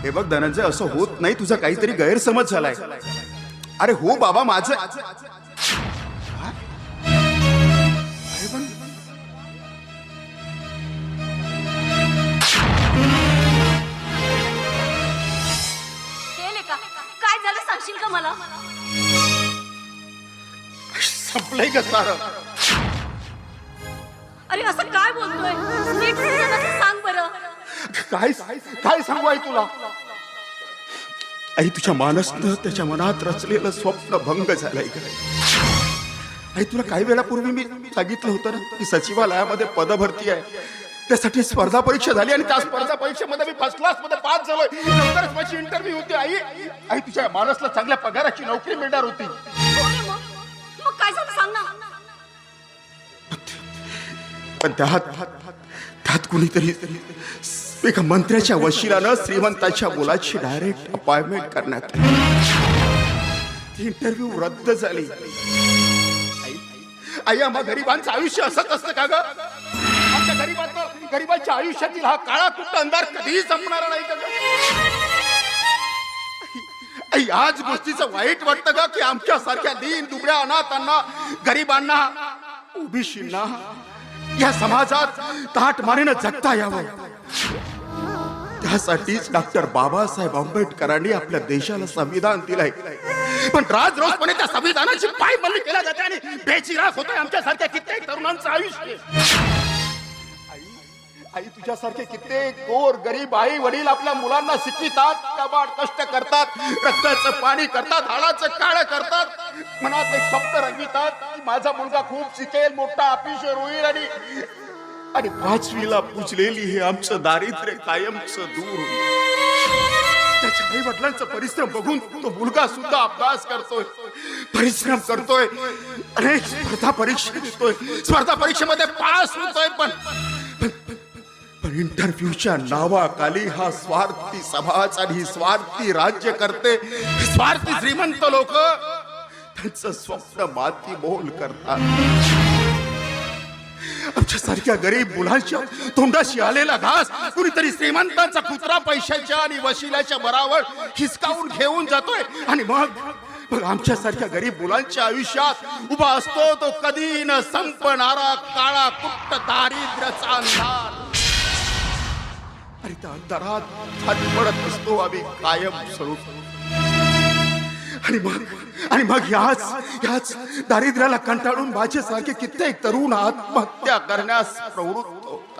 हे बघ धनंजय, असं होत नाही, तुझा काहीतरी गैरसमज झालाय. अरे हो बाबा, माझं काय झालं सांगशील का मला? संपलंय का सारं? अरे असं काय बोलतोय? नीट सांग बरं. काय काय सांगू आई तुला? आई, तुझ्या मानसनं त्याच्या मनात रचलेलं स्वप्न भंग झालंय. आई, तुला काही वेळापूर्वी मी सांगितलं होतं ना की सचिवालयामध्ये पदभरती आहे, त्यासाठी स्पर्धा परीक्षा झाली आणि त्या स्पर्धा परीक्षेमध्ये मी फर्स्ट क्लास मध्ये पास झालोय. नंतरच माझी इंटरव्ह्यू होती. आई, तुझ्या मानसला चांगल्या पगाराची नोकरी मिळणार होती. मग काय झालं सांग ना. पण त्यात कुणीतरी एका मंत्र्याच्या वशिलानं श्रीमंताच्या मुलाची डायरेक्ट अपॉइंटमेंट करण्यात आली. ती इंटरव्ह्यू रद्द झाली. आई, आम्हा गरिबांचं आयुष्य असंच असतं का ग? आमच्या गरिबांच्या आयुष्यातील हा काळा कुट्ट अंधार कधीही संपणार नाही का ग? आई, आज गोष्टीचं वाईट वाटतं का की आमच्यासारख्या दीन दुबळ्या अनाथांना, गरिबांना, ओबीसींना या समाजात ताटमानेनं जगता यावं. त्यासाठीच डॉक्टर बाबासाहेब आंबेडकरांनी आपल्या देशाला संविधान दिलंय. पण रोजपणे त्या संविधानाची पायमल्ली केल्या जाते आणि बेचिराख होतोय आमच्यासारख्या कित्येक तरुणांचं आयुष्य. आई, तुझ्यासारखे कित्येक गोर गरीब आई वडील आपल्या मुलांना शिकवितात, कबाड कष्ट करतात, रक्ताचं पाणी करतात, हाडाचं काळ करतात, मनात एक स्वप्न रंगवितात की माझा मुलगा खूप शिकेल, मोठा ऑफिसर होईल आणि 5वीला पुजलेली हे आमचं दारिद्र्य कायमचं दूर होईल. त्याच्या आई वडिलांचा परिश्रम बघून तो मुलगा सुद्धा अभ्यास करतोय, परिश्रम करतोय, अनेक स्पर्धा परीक्षा देतोय, स्पर्धा परीक्षेमध्ये पास होतोय. पण इंटरव्ह्यूच्या नावाखाली हा स्वार्थी समाज आणि स्वार्थी राज्य करते, स्वार्थी श्रीमंत लोक त्यांचं स्वप्न माती मोल करतात. आमच्या सारख्या गरीब मुलांच्या तोंडाशी आलेला घास कुणीतरी श्रीमंतांचा कुत्रा पैशाच्या आणि वशिल्याच्या बराबर हिसकावून घेऊन जातोय आणि मग आमच्या सारख्या गरीब मुलांच्या आयुष्यात उभा असतो तो कधी न संपणारा काळा कुट्ट दारिद्र्याचा अंधार. आणि त्या अंधारात पडत असतो आम्ही कायम स्वरूप. आणि मग याच दारिद्र्याला कंटाळून माझ्यासारखे कित्येक तरुण आत्महत्या करण्यास प्रवृत्त.